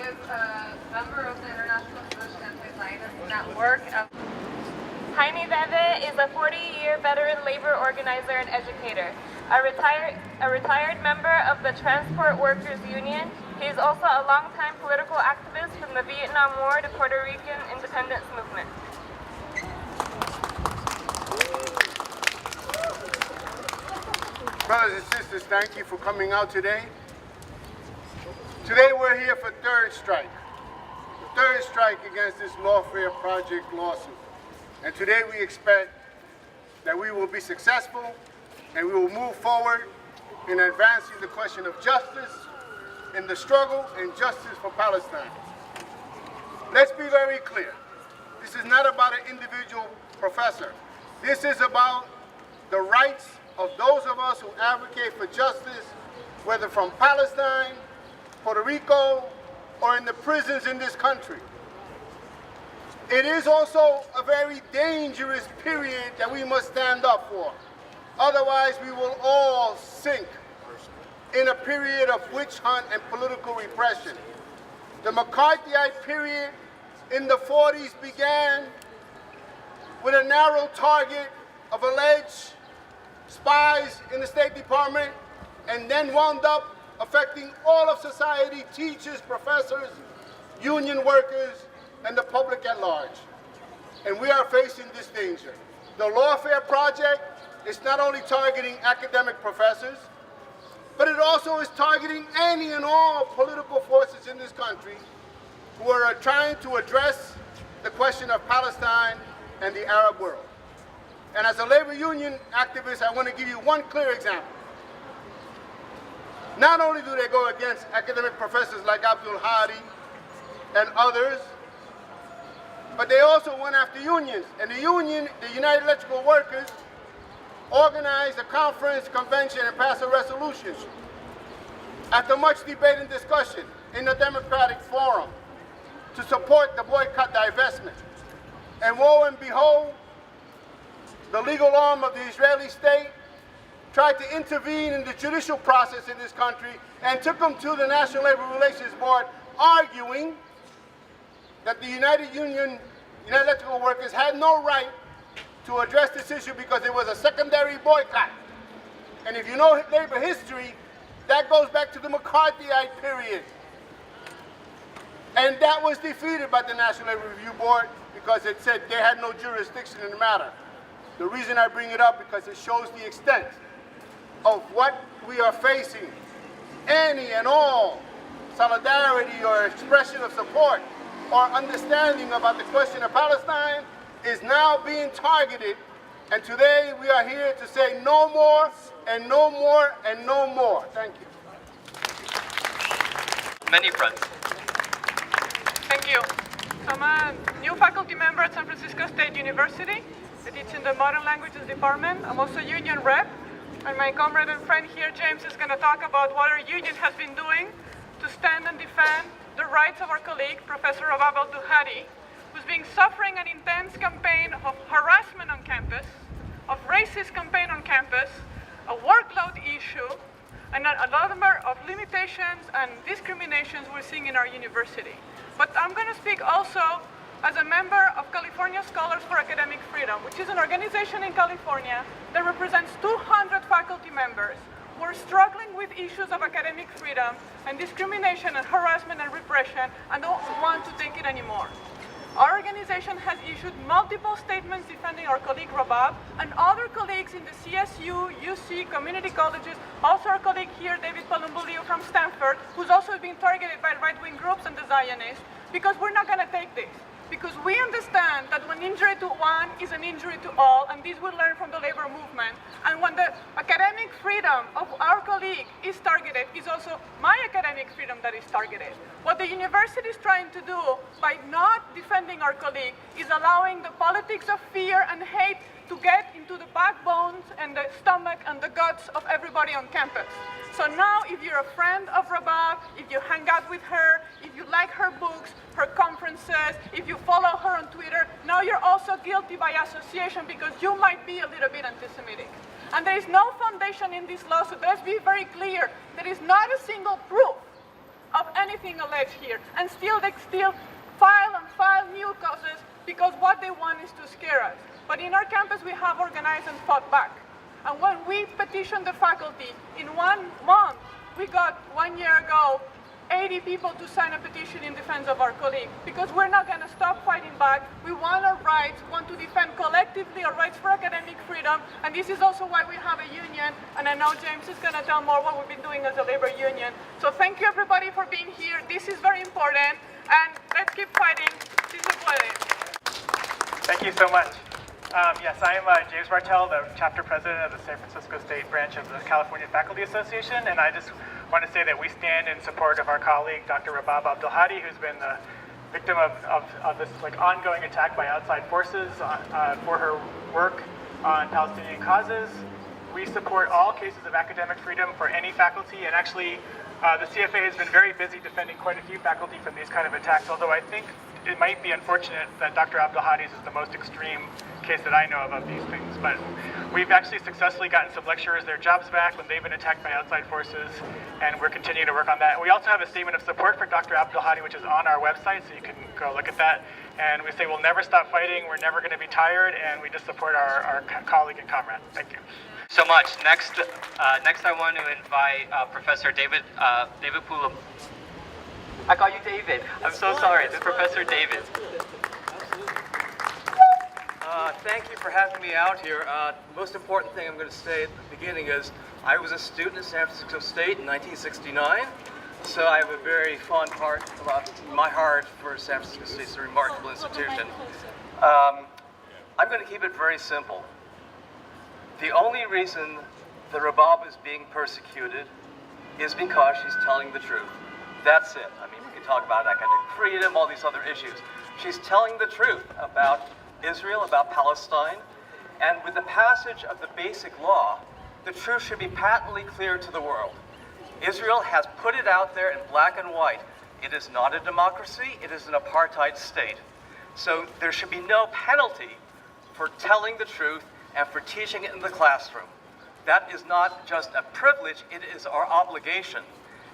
is a member of the International Jewish Anti-Zionist Network. Deve is a 40-year veteran labor organizer and educator. A retired member of the Transport Workers Union, he is also a longtime political activist from the Vietnam War to Puerto Rican independence movement. Brothers and sisters, thank you for coming out today. Today we're here for third strike. The third strike against this Lawfare Project lawsuit. And today we expect that we will be successful and we will move forward in advancing the question of justice in the struggle and justice for Palestine. Let's be very clear. This is not about an individual professor. This is about the rights of those of us who advocate for justice, whether from Palestine, Puerto Rico, or in the prisons in this country. It is also a very dangerous period that we must stand up for. Otherwise, we will all sink in a period of witch hunt and political repression. The McCarthyite period in the 40s began with a narrow target of alleged spies in the State Department, and then wound up affecting all of society, teachers, professors, union workers, and the public at large. And we are facing this danger. The Lawfare Project is not only targeting academic professors, but it also is targeting any and all political forces in this country who are trying to address the question of Palestine and the Arab world. And as a labor union activist, I want to give you one clear example. Not only do they go against academic professors like Abdulhadi and others, but they also went after unions. And the union, the United Electrical Workers, organized a conference, convention, and passed a resolution after much debate and discussion in the Democratic Forum to support the boycott divestment. And woe and behold, the legal arm of the Israeli state tried to intervene in the judicial process in this country and took them to the National Labor Relations Board, arguing that the United Electrical Workers had no right to address this issue because it was a secondary boycott. And if you know labor history, that goes back to the McCarthyite period. And that was defeated by the National Labor Review Board because it said they had no jurisdiction in the matter. The reason I bring it up because it shows the extent of what we are facing. Any and all solidarity or expression of support or understanding about the question of Palestine is now being targeted, and today we are here to say no more and no more and no more. Thank you. Many friends. Thank you. So I'm a new faculty member at San Francisco State University. I teach in the Modern Languages Department. I'm also union rep, and my comrade and friend here, James, is going to talk about what our union has been doing to stand and defend the rights of our colleague, Professor Rabab Abdulhadi, who's been suffering an intense campaign of harassment on campus, of racist campaign on campus, a workload issue, and a number of limitations and discriminations we're seeing in our university. But I'm going to speak also as a member of California Scholars for Academic Freedom, which is an organization in California that represents 200 faculty members who are struggling with issues of academic freedom and discrimination and harassment and repression and don't want to take it anymore. Our organization has issued multiple statements defending our colleague Rabab and other colleagues in the CSU, UC, community colleges, also our colleague here, David Palumbuliu from Stanford, who's also being targeted by right-wing groups and the Zionists, because we're not going to take this. Because we understand that when injury to one is an injury to all, and this we learn from the labor movement, and when the academic freedom of our colleague is targeted, is also my academic freedom that is targeted. What the university is trying to do by not defending our colleague is allowing the politics of fear and hate to get into the backbones and the stomach and the guts of everybody on campus. So now, if you're a friend of Rabab, if you hang out with her, if you like her books, her conferences, if you follow her on Twitter, now you're also guilty by association because you might be a little bit anti-Semitic. And there is no foundation in this lawsuit. Let's be very clear. There is not a single proof of anything alleged here. And still they file and file new causes because what they want is to scare us. But in our campus, we have organized and fought back. And when we petitioned the faculty, in 1 month, we got 1 year ago 80 people to sign a petition in defense of our colleague, because we're not going to stop fighting back. We want our rights, want to defend collectively our rights for academic freedom, and this is also why we have a union, and I know James is going to tell more what we've been doing as a labor union. So thank you everybody for being here. This is very important, and let's keep fighting. Si se puede. Thank you so much. Yes, I am James Martell, the chapter president of the San Francisco State branch of the California Faculty Association, and I just want to say that we stand in support of our colleague, Dr. Rabab Abdulhadi, who's been the victim of this ongoing attack by outside forces for her work on Palestinian causes. We support all cases of academic freedom for any faculty, and actually the CFA has been very busy defending quite a few faculty from these kind of attacks, although I think it might be unfortunate that Dr. Abdulhadi's is the most extreme case that I know of these things. But we've actually successfully gotten some lecturers their jobs back when they've been attacked by outside forces, and we're continuing to work on that. And we also have a statement of support for Dr. Abdulhadi, which is on our website, so you can go look at that. And we say we'll never stop fighting, we're never going to be tired, and we just support our colleague and comrade. Thank you. So much. Next I want to invite Professor David Pula. I call you David. I'm so sorry. This is Professor David. Thank you for having me out here. The most important thing I'm going to say at the beginning is I was a student at San Francisco State in 1969, so I have a very fond part about my heart for San Francisco State. It's a remarkable institution. I'm going to keep it very simple. The only reason the Rabab is being persecuted is because she's telling the truth. That's it. I mean, we can talk about academic freedom, all these other issues. She's telling the truth about Israel, about Palestine, and with the passage of the basic law, the truth should be patently clear to the world. Israel has put it out there in black and white. It is not a democracy, it is an apartheid state. So there should be no penalty for telling the truth and for teaching it in the classroom. That is not just a privilege, it is our obligation.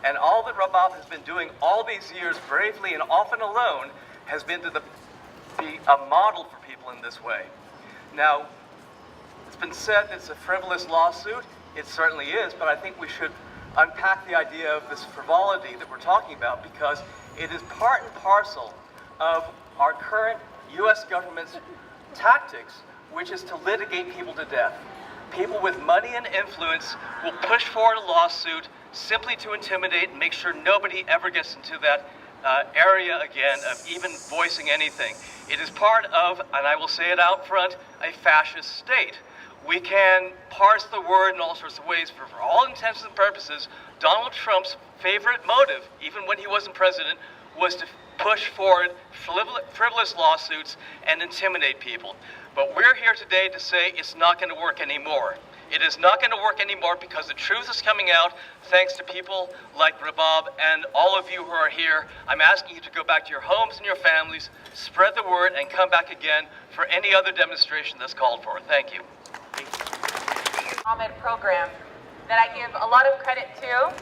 And all that Rabab has been doing all these years bravely and often alone has been to be a model for people in this way. Now, it's been said it's a frivolous lawsuit. It certainly is, but I think we should unpack the idea of this frivolity that we're talking about, because it is part and parcel of our current US government's tactics, which is to litigate people to death. People with money and influence will push forward a lawsuit simply to intimidate and make sure nobody ever gets into that area again of even voicing anything. It is part of, and I will say it out front, a fascist state. We can parse the word in all sorts of ways, but for all intents and purposes, Donald Trump's favorite motive, even when he wasn't president, was to push forward frivolous lawsuits and intimidate people. But we're here today to say it's not going to work anymore. It is not going to work anymore because the truth is coming out thanks to people like Rabab and all of you who are here. I'm asking you to go back to your homes and your families, spread the word, and come back again for any other demonstration that's called for. Thank you. Ahmed program that I give a lot of credit to.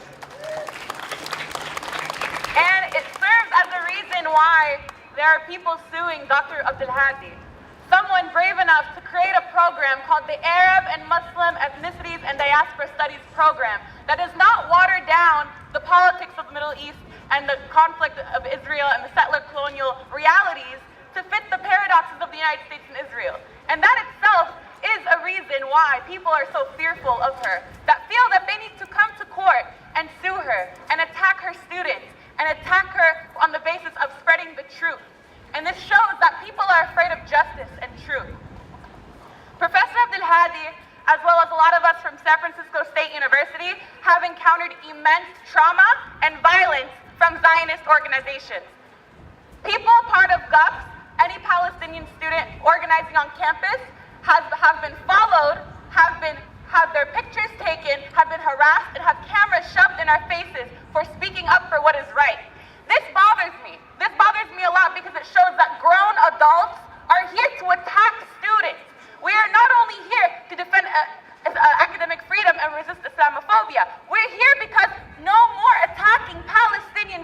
And it serves as a reason why there are people suing Dr. Abdulhadi. Someone brave enough to create a program called the Arab and Muslim Ethnicities and Diaspora Studies Program that does not water down the politics of the Middle East and the conflict of Israel and the settler colonial realities to fit the paradoxes of the United States and Israel. And that itself is a reason why people are so fearful of her, that feel that they need to come to court and sue her and attack her students and attack her on the basis of spreading the truth. And this shows that people are afraid of justice and truth. Professor Abdulhadi, as well as a lot of us from San Francisco State University, have encountered immense trauma and violence from Zionist organizations. People part of GUPS, any Palestinian student organizing on campus, have been followed, have their pictures taken, have been harassed, and have cameras shoved in our faces for speaking up for what is right. This bothers me. This bothers me a lot because it shows that grown adults are here to attack students. We are not only here to defend academic freedom and resist Islamophobia. We're here because no more attacking Palestinian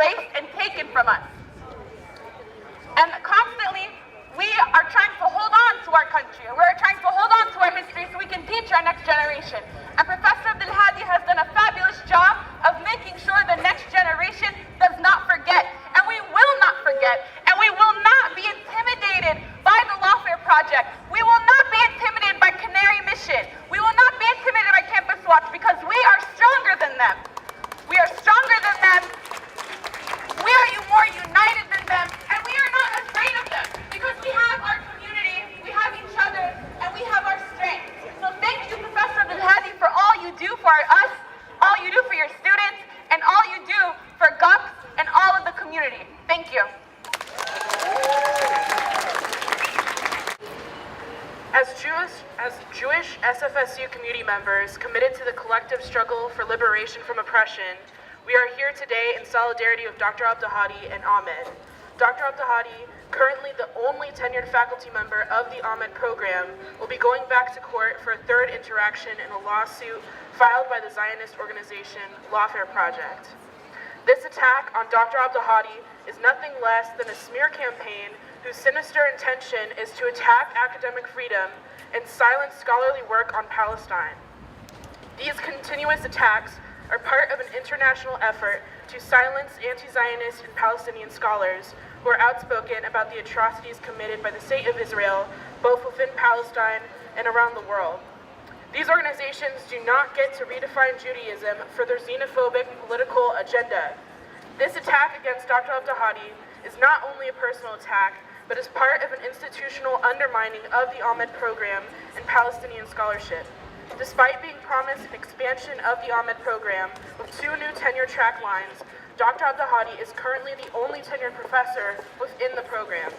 erased and taken from us. And constantly, we are trying to hold on to our country. We're trying to hold on to our history so we can teach our next generation. And Professor Abdulhadi has done a fabulous job of making sure the next generation does not forget. And we will not forget. And we will not be intimidated by the Lawfare Project. We will not be intimidated by Canary Mission. We will not be intimidated by Campus Watch because we are stronger than them. We are stronger than them. We are more united than them. And we are not afraid of them because we have our community, we have each other, and we have our strength. So thank you, Professor Abdulhadi, for all you do for us, all you do for your students, and all you do for GUPS and all of the community. Thank you. As Jewish SFSU community members committed to the collective struggle for liberation from oppression, we are here today in solidarity with Dr. Abdulhadi and Ahmed. Dr. Abdulhadi, currently the only tenured faculty member of the Ahmed program, will be going back to court for a third interaction in a lawsuit filed by the Zionist organization Lawfare Project. This attack on Dr. Abdulhadi is nothing less than a smear campaign whose sinister intention is to attack academic freedom and silence scholarly work on Palestine. These continuous attacks are part of an international effort to silence anti-Zionist and Palestinian scholars who are outspoken about the atrocities committed by the State of Israel, both within Palestine and around the world. These organizations do not get to redefine Judaism for their xenophobic political agenda. This attack against Dr. Abdulhadi is not only a personal attack, but is part of an institutional undermining of the Ahmed program and Palestinian scholarship. Despite being promised an expansion of the Ahmed program with 2 new tenure track lines, Dr. Abdulhadi is currently the only tenured professor within the program.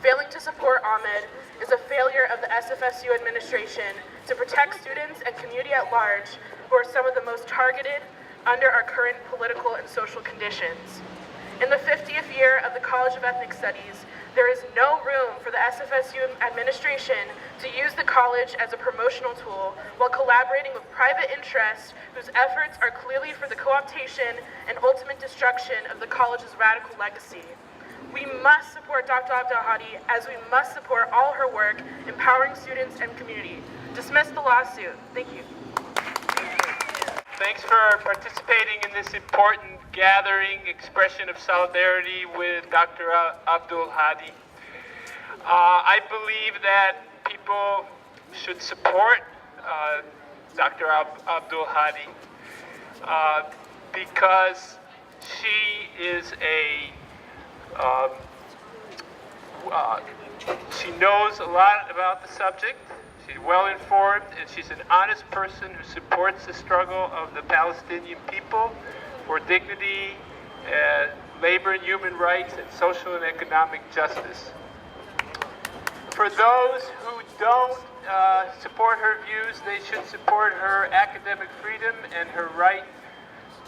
Failing to support Ahmed is a failure of the SFSU administration to protect students and community at large who are some of the most targeted under our current political and social conditions. In the 50th year of the College of Ethnic Studies, there is no room for the SFSU administration to use the college as a promotional tool while collaborating with private interests whose efforts are clearly for the co-optation and ultimate destruction of the college's radical legacy. We must support Dr. Abdulhadi as we must support all her work empowering students and community. Dismiss the lawsuit. Thank you. Thanks for participating in this important gathering, expression of solidarity with Dr. Abdulhadi. I believe that people should support Dr. Abdulhadi because she is she knows a lot about the subject. She's well informed, and she's an honest person who supports the struggle of the Palestinian people for dignity, labor and human rights, and social and economic justice. For those who don't support her views, they should support her academic freedom and her right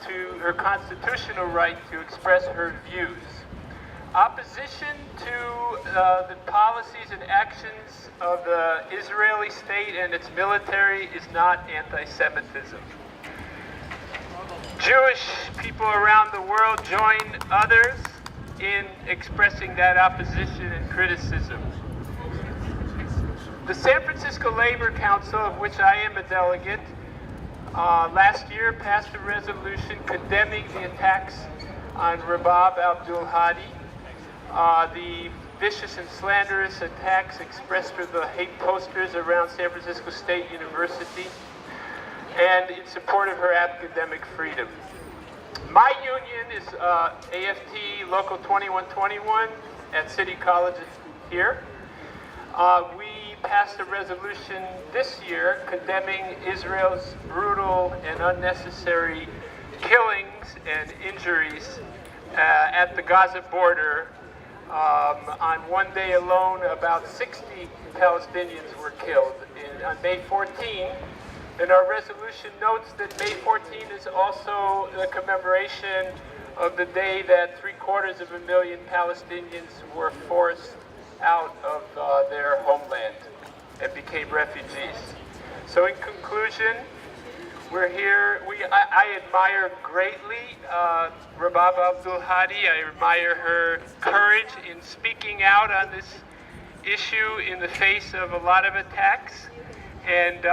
to her constitutional right to express her views. Opposition to the policies and actions of the Israeli state and its military is not anti-Semitism. Jewish people around the world join others in expressing that opposition and criticism. The San Francisco Labor Council, of which I am a delegate, last year passed a resolution condemning the attacks on Rabab Abdulhadi, the vicious and slanderous attacks expressed through the hate posters around San Francisco State University, and in support of her academic freedom. My union is AFT Local 2121 at City College here. We passed a resolution this year condemning Israel's brutal and unnecessary killings and injuries at the Gaza border. On one day alone, about 60 Palestinians were killed on May 14. And our resolution notes that May 14 is also the commemoration of the day that 750,000 Palestinians were forced out of their homeland and became refugees. So in conclusion, We're here. I admire greatly Rabab Abdulhadi. I admire her courage in speaking out on this issue in the face of a lot of attacks. And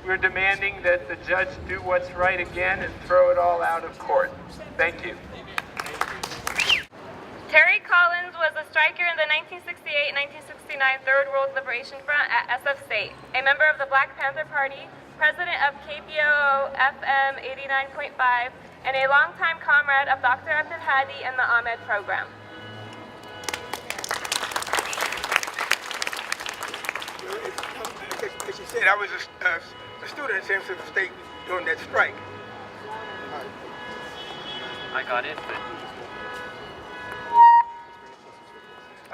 we're demanding that the judge do what's right again and throw it all out of court. Thank you. Terry Collins was a striker in the 1968-1969 Third World Liberation Front at SF State, a member of the Black Panther Party, president of KPOO FM 89.5, and a longtime comrade of Dr. Abdulhadi and the Ahmed program. As she said, I was a student at San Francisco State during that strike. I got it, but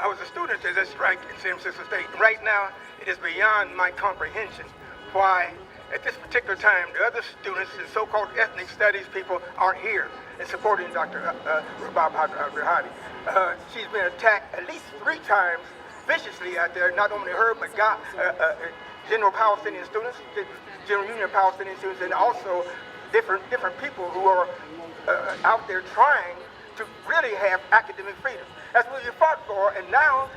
I was a student at that strike in San Francisco State. Right now, it is beyond my comprehension why, at this particular time, the other students and so-called ethnic studies people aren't here and supporting Dr. Rabab Abdulhadi. She's been attacked at least 3 times viciously out there, not only her, but general Palestinian students, general union Palestinian students, and also different people who are out there trying to really have academic freedom. That's what we fought for, and now,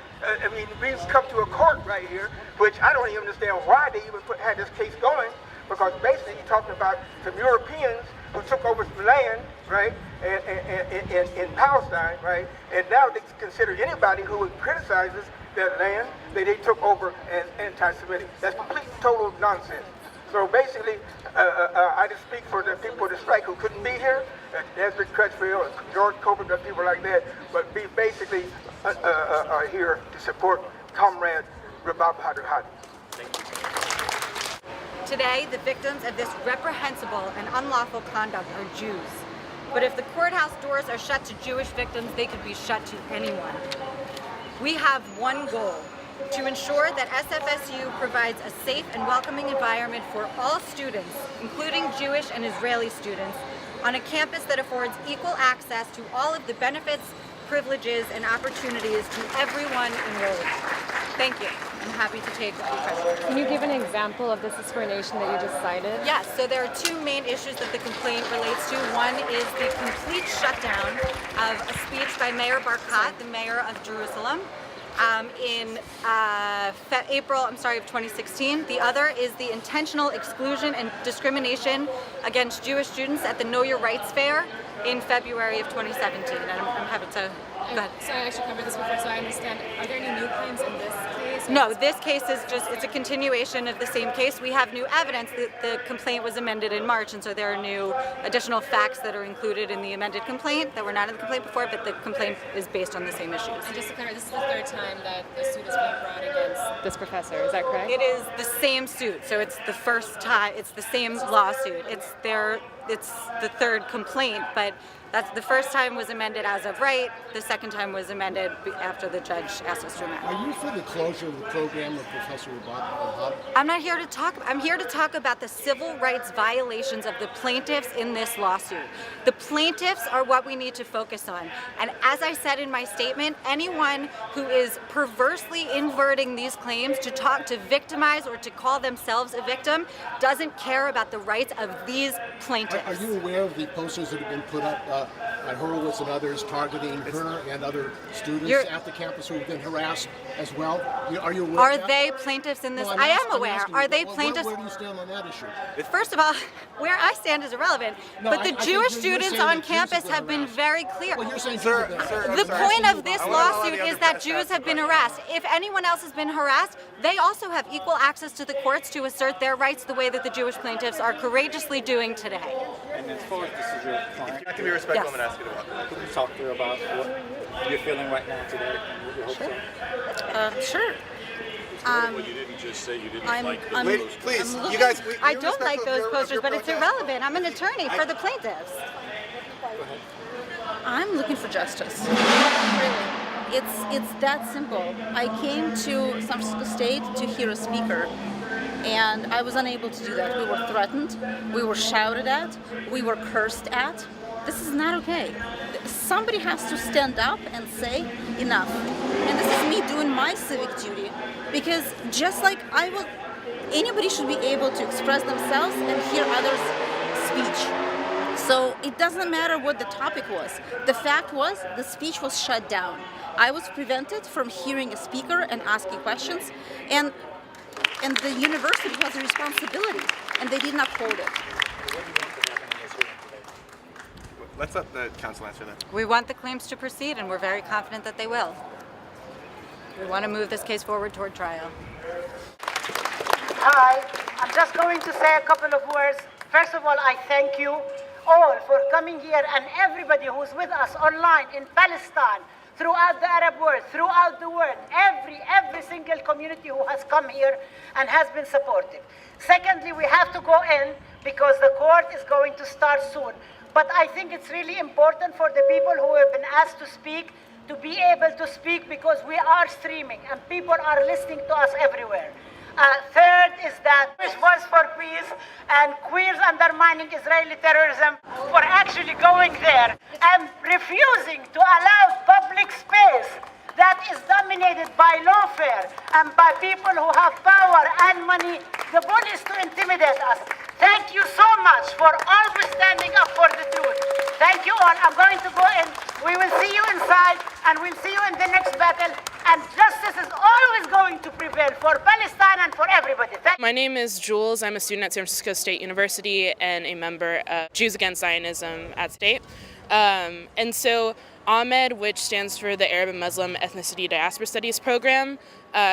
we've come to a court right here, which I don't even understand why they even had this case going, because basically you're talking about some Europeans who took over some land, right, in Palestine, right, and now they consider anybody who criticizes their land that they took over as anti-Semitic. That's complete, total nonsense. So basically, I just speak for the people of the strike who couldn't be here, Desmond Crutchfield, and George Copeland, and people like that, but we basically are here to support Comrade Rabab Abdulhadi. Today, the victims of this reprehensible and unlawful conduct are Jews. But if the courthouse doors are shut to Jewish victims, they could be shut to anyone. We have one goal: to ensure that SFSU provides a safe and welcoming environment for all students, including Jewish and Israeli students, on a campus that affords equal access to all of the benefits, privileges, and opportunities to everyone enrolled. Thank you. I'm happy to take any questions. Can you give an example of this discrimination that you just cited? Yes, so there are 2 main issues that the complaint relates to. One is the complete shutdown of a speech by Mayor Barkat, the mayor of Jerusalem, in April of 2016. The other is the intentional exclusion and discrimination against Jewish students at the Know Your Rights Fair in February of 2017. And I'm happy to go ahead. So I actually covered this before, so I understand. Are there any new claims in this case? No, this case is it's a continuation of the same case. We have new evidence that the complaint was amended in March, and so there are new additional facts that are included in the amended complaint that were not in the complaint before, but the complaint is based on the same issues. And just to clarify, this is the 3rd time that the suit has been brought against this professor, is that correct? It is the same suit, so it's the first time, it's the same lawsuit. It's the 3rd complaint, but that's the first time was amended as of right. The second time was amended after the judge asked us to amend. Are you for the closure of the program of Professor Rabab? I'm not here to talk. I'm here to talk about the civil rights violations of the plaintiffs in this lawsuit. The plaintiffs are what we need to focus on. And as I said in my statement, anyone who is perversely inverting these claims to victimize or to call themselves a victim doesn't care about the rights of these plaintiffs. Are you aware of the posters that have been put up by Horowitz and others targeting her and other students at the campus who have been harassed as well? Are you aware Are of that? they plaintiffs in this? No, I am aware. Are they plaintiffs? Where do you stand on that issue? First of all, where I stand is irrelevant. No, but the I Jewish think you're students saying on that Jews campus have have been been very clear. Well, you're saying The point of this lawsuit is that Jews have been harassed. If anyone else has been harassed, they also have equal access to the courts to assert their rights the way that the Jewish plaintiffs are courageously doing today. And as far as this is your client, I can be respectful. Yes. I'm going to ask you to walk away. Can you talk to her about what you're feeling right now today and what your hopes are? Sure. You didn't just say you didn't like those posters. Please, you guys. I don't like those posters, but it's irrelevant. I'm an attorney for the plaintiffs. I'm looking for justice. Really. It's that simple. I came to San Francisco State to hear a speaker, and I was unable to do that. We were threatened, we were shouted at, we were cursed at. This is not okay. Somebody has to stand up and say enough. And this is me doing my civic duty, because just like I will anybody should be able to express themselves and hear others' speech. So it doesn't matter what the topic was. The fact was the speech was shut down. I was prevented from hearing a speaker and asking questions, and the university has a responsibility, and they didn't uphold it. Let's let the council answer that. We want the claims to proceed, and we're very confident that they will. We want to move this case forward toward trial. Hi, I'm just going to say a couple of words. First of all, I thank you all for coming here, and everybody who's with us online in Palestine, throughout the Arab world, throughout the world, every single community who has come here and has been supportive. Secondly, we have to go in because the court is going to start soon. But I think it's really important for the people who have been asked to speak to be able to speak, because we are streaming and people are listening to us everywhere. Third is that Jewish Voice for Peace and Queers Undermining Israeli Terrorism for actually going there and refusing to allow public space that is dominated by lawfare and by people who have power and money, the bullies, to intimidate us. Thank you so much for always standing up for the truth. Thank you all. I'm going to go in. We will see you inside, and we'll see you in the next battle. And justice is always going to prevail for Palestine and for everybody. My name is Jules. I'm a student at San Francisco State University and a member of Jews Against Zionism at State. And so AHMED, which stands for the Arab and Muslim Ethnicity Diaspora Studies program,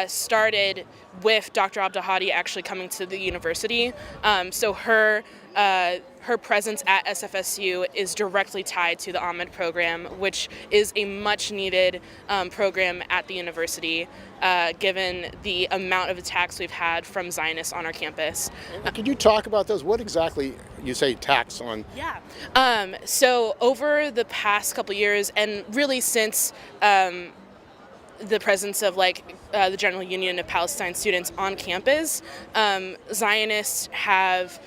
started with Dr. Abdulhadi actually coming to the university. So her presence at SFSU is directly tied to the AHMED program, which is a much needed program at the university, given the amount of attacks we've had from Zionists on our campus. Could you talk about those? What exactly you say attacks on? Yeah. So over the past couple years, and really since the presence of the General Union of Palestine Students on campus, Zionists have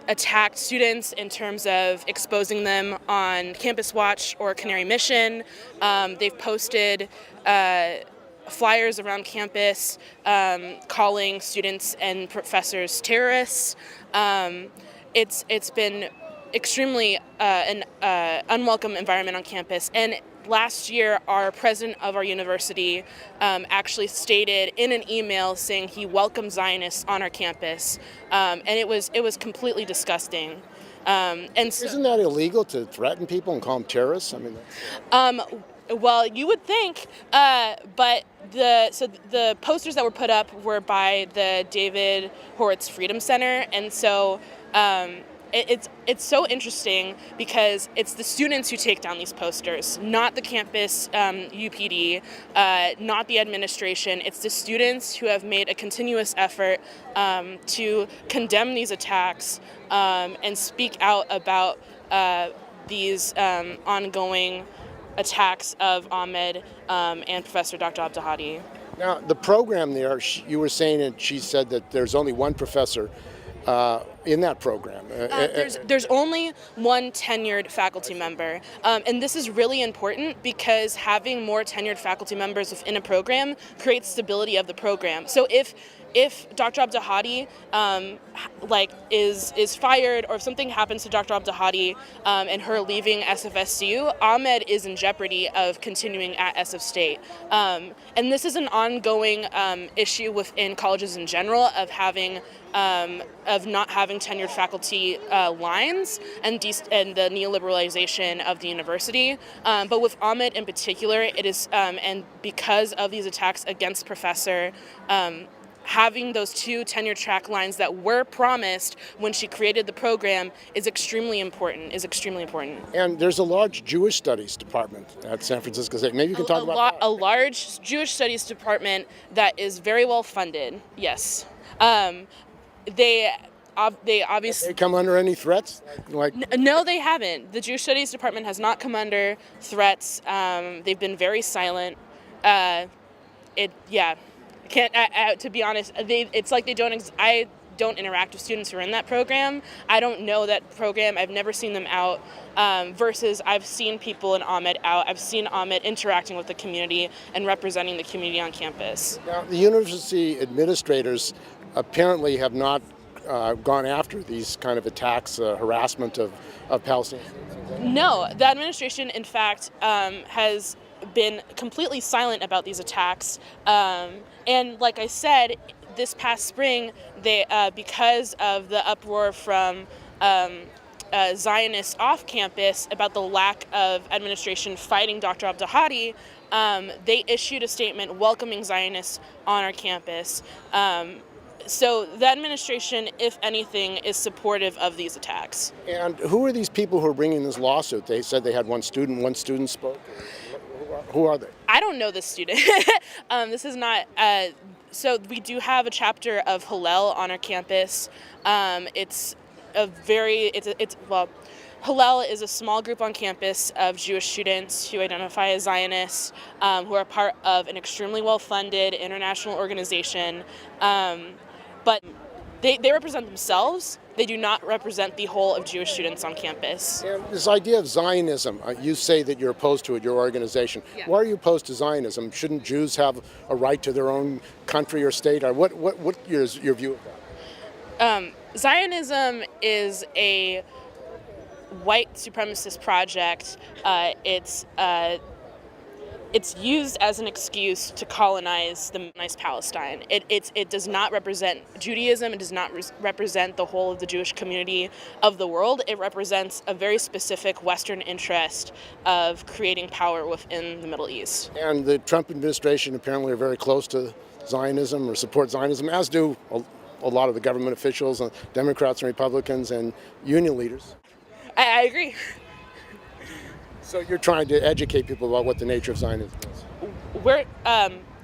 attacked students in terms of exposing them on Campus Watch or Canary Mission. They've posted flyers around campus calling students and professors terrorists. It's been extremely an unwelcome environment on campus. And last year, our president of our university actually stated in an email saying he welcomed Zionists on our campus, and it was completely disgusting. And so, isn't that illegal to threaten people and call them terrorists? I mean, well, you would think, but the posters that were put up were by the David Horowitz Freedom Center, and so. It's so interesting because it's the students who take down these posters, not the campus UPD, not the administration. It's the students who have made a continuous effort to condemn these attacks and speak out about these ongoing attacks of AHMED and Professor Dr. Abdulhadi. Now, the program there, you were saying, and she said that there's only one professor in that program. There's only one tenured faculty member, and this is really important because having more tenured faculty members within a program creates stability of the program. So if Dr. Abdulhadi is fired, or if something happens to Dr. Abdulhadi and her leaving SFSU, AHMED is in jeopardy of continuing at SF State. And this is an ongoing issue within colleges in general of not having tenured faculty lines and the neoliberalization of the university. But with AHMED in particular, it is, and because of these attacks against Professor, having those two tenure track lines that were promised when she created the program is extremely important. And there's a large Jewish studies department at San Francisco State. Maybe you can talk about that. A large Jewish studies department that is very well funded. Yes. They obviously... They come under any threats? No, they haven't. The Jewish Studies Department has not come under threats. They've been very silent. To be honest, it's like they don't. I don't interact with students who are in that program. I don't know that program. I've never seen them out. Versus I've seen people in AHMED out. I've seen AHMED interacting with the community and representing the community on campus. Now, the university administrators apparently have not gone after these kind of attacks, harassment of Palestinians. No, the administration, in fact, has been completely silent about these attacks. And like I said, this past spring, they because of the uproar from Zionists off campus about the lack of administration fighting Dr. Abdulhadi, they issued a statement welcoming Zionists on our campus. So the administration, if anything, is supportive of these attacks. And who are these people who are bringing this lawsuit? They said they had one student spoke. Who are they? I don't know this student. This is not, so we do have a chapter of Hillel on our campus. It's a very, well, Hillel is a small group on campus of Jewish students who identify as Zionists, who are part of an extremely well-funded international organization. But they represent themselves. They do not represent the whole of Jewish students on campus. And this idea of Zionism, you say that you're opposed to it, your organization. Yeah. Why are you opposed to Zionism? Shouldn't Jews have a right to their own country or state? Or what is your view of that? Zionism is a white supremacist project. It's used as an excuse to colonize Palestine. It does not represent Judaism. It does not represent the whole of the Jewish community of the world. It represents a very specific Western interest of creating power within the Middle East. And the Trump administration apparently are very close to Zionism or support Zionism, as do a lot of the government officials, Democrats and Republicans and union leaders. I agree. So you're trying to educate people about what the nature of Zionism is? We're,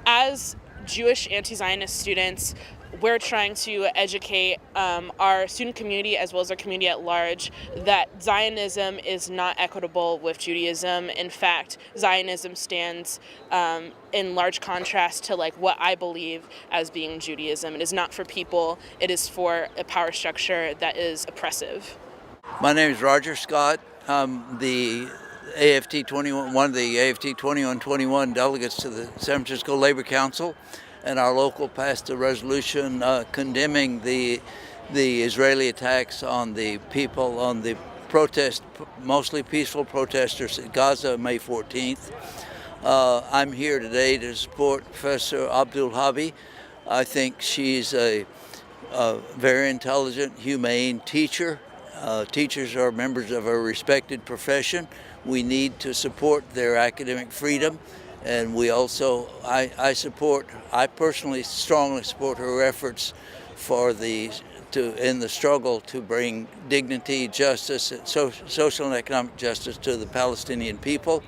as Jewish anti-Zionist students, we're trying to educate our student community as well as our community at large that Zionism is not equitable with Judaism. In fact, Zionism stands in large contrast to what I believe as being Judaism. It is not for people, it is for a power structure that is oppressive. My name is Roger Scott. I'm the AFT 21, one of the AFT 2121 delegates to the San Francisco Labor Council, and our local passed a resolution condemning the Israeli attacks on the people, on the protest, mostly peaceful protesters at Gaza May 14th. I'm here today to support Professor Abdulhadi. I think she's a very intelligent, humane teacher. Teachers are members of a respected profession. We need to support their academic freedom, and we also, I personally strongly support her efforts in the struggle to bring dignity, justice, and social and economic justice to the Palestinian people.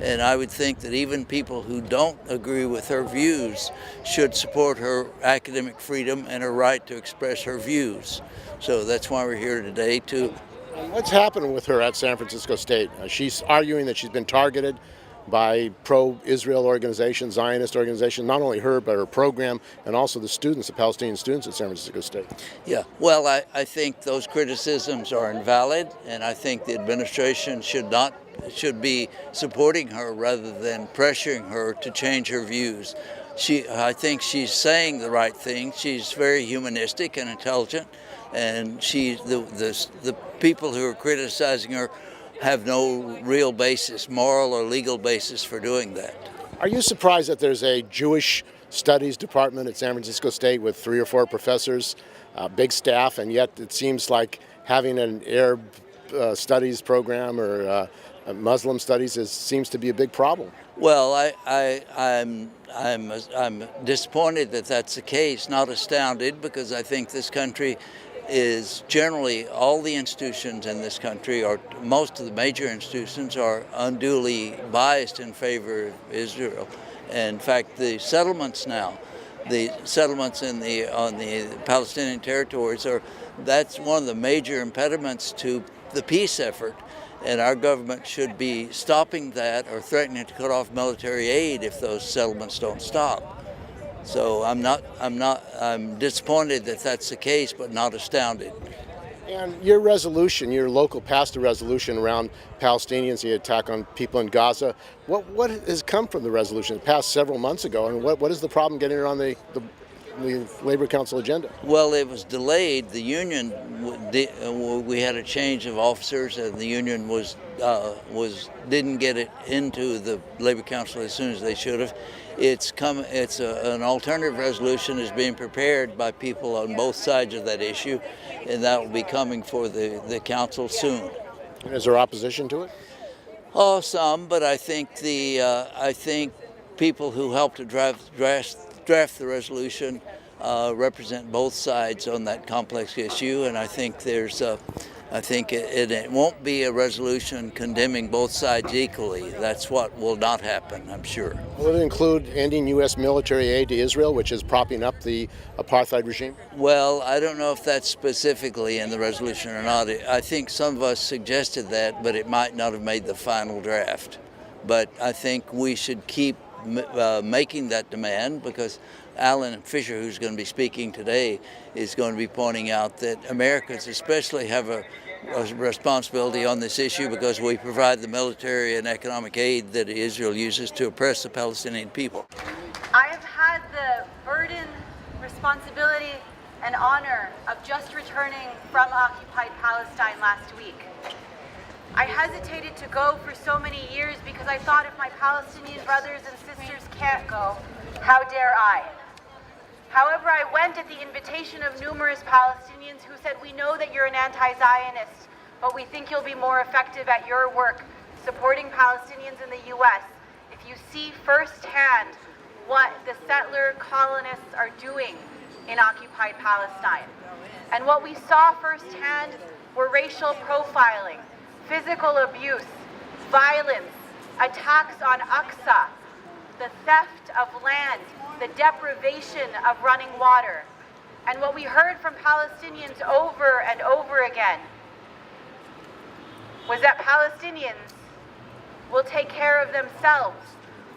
And I would think that even people who don't agree with her views should support her academic freedom and her right to express her views. So that's why we're here today to. What's happening with her at San Francisco State? She's arguing that she's been targeted by pro-Israel organizations, Zionist organizations, not only her, but her program, and also the students, the Palestinian students at San Francisco State. Yeah, well, I think those criticisms are invalid, and I think the administration should be supporting her rather than pressuring her to change her views. I think she's saying the right thing. She's very humanistic and intelligent, and the people who are criticizing her have no real basis, moral or legal basis for doing that. Are you surprised that there's a Jewish studies department at San Francisco State with 3 or 4 professors, big staff, and yet it seems like having an Arab studies program or Muslim studies seems to be a big problem? Well, I'm disappointed that that's the case, not astounded, because I think this country is generally, all the institutions in this country, or most of the major institutions, are unduly biased in favor of Israel. And in fact, the settlements now, the settlements on the Palestinian territories, that's one of the major impediments to the peace effort. And our government should be stopping that or threatening to cut off military aid if those settlements don't stop. So I'm disappointed that that's the case, but not astounded. And your resolution, your local passed a resolution around Palestinians, the attack on people in Gaza. What has come from the resolution? It passed several months ago, and what is the problem getting it on the the Labor Council agenda? Well, it was delayed. The union, we had a change of officers, and the union didn't get it into the Labor Council as soon as they should have. An alternative resolution is being prepared by people on both sides of that issue, and that will be coming for the council soon. Is there opposition to it? Oh, some, but I think people who helped to draft the resolution represent both sides on that complex issue, and I think it won't be a resolution condemning both sides equally. That's what will not happen, I'm sure. Will it include ending U.S. military aid to Israel, which is propping up the apartheid regime? Well, I don't know if that's specifically in the resolution or not. I think some of us suggested that, but it might not have made the final draft. But I think we should keep making that demand, because Alan Fisher, who's going to be speaking today, is going to be pointing out that Americans especially have a responsibility on this issue, because we provide the military and economic aid that Israel uses to oppress the Palestinian people. I have had the burden, responsibility, and honor of just returning from occupied Palestine last week. I hesitated to go for so many years because I thought, if my Palestinian brothers and sisters can't go, how dare I? However, I went at the invitation of numerous Palestinians who said, "We know that you're an anti-Zionist, but we think you'll be more effective at your work supporting Palestinians in the U.S. if you see firsthand what the settler colonists are doing in occupied Palestine." And what we saw firsthand were racial profiling, physical abuse, violence, attacks on Aqsa, the theft of land, the deprivation of running water. And what we heard from Palestinians over and over again was that Palestinians will take care of themselves.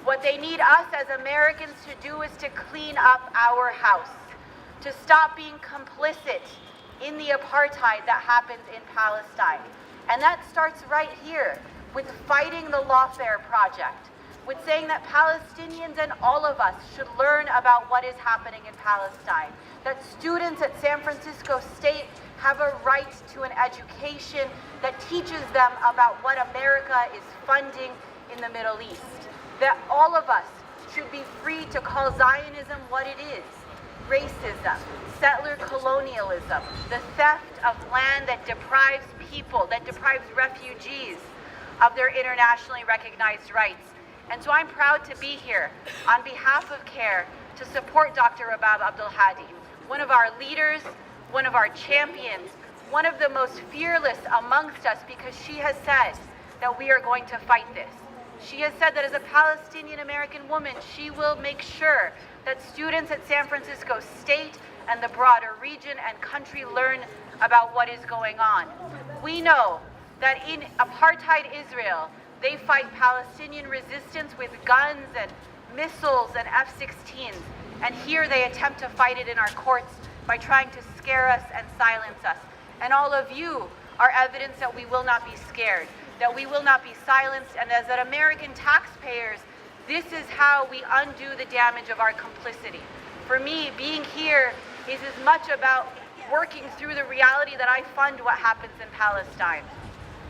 What they need us as Americans to do is to clean up our house, to stop being complicit in the apartheid that happens in Palestine. And that starts right here with fighting the Lawfare Project, with saying that Palestinians and all of us should learn about what is happening in Palestine, that students at San Francisco State have a right to an education that teaches them about what America is funding in the Middle East, that all of us should be free to call Zionism what it is: racism, settler colonialism, the theft of land that deprives people, that deprives refugees of their internationally recognized rights. And so I'm proud to be here on behalf of CARE to support Dr. Rabab Abdulhadi, one of our leaders, one of our champions, one of the most fearless amongst us, because she has said that we are going to fight this. She has said that as a Palestinian American woman, she will make sure that students at San Francisco State and the broader region and country learn about what is going on. We know that in apartheid Israel, they fight Palestinian resistance with guns and missiles and F-16s. And here they attempt to fight it in our courts by trying to scare us and silence us. And all of you are evidence that we will not be scared, that we will not be silenced, and as American taxpayers, this is how we undo the damage of our complicity. For me, being here is as much about working through the reality that I fund what happens in Palestine,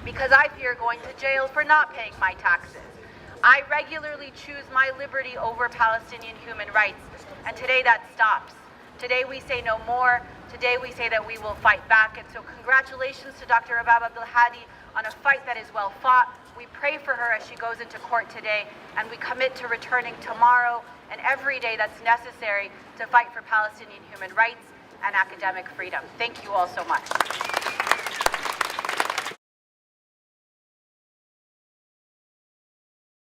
because I fear going to jail for not paying my taxes. I regularly choose my liberty over Palestinian human rights, and today that stops. Today we say no more. Today we say that we will fight back. And so congratulations to Dr. Rabab Abdulhadi on a fight that is well fought. We pray for her as she goes into court today, and we commit to returning tomorrow and every day that's necessary to fight for Palestinian human rights and academic freedom. Thank you all so much.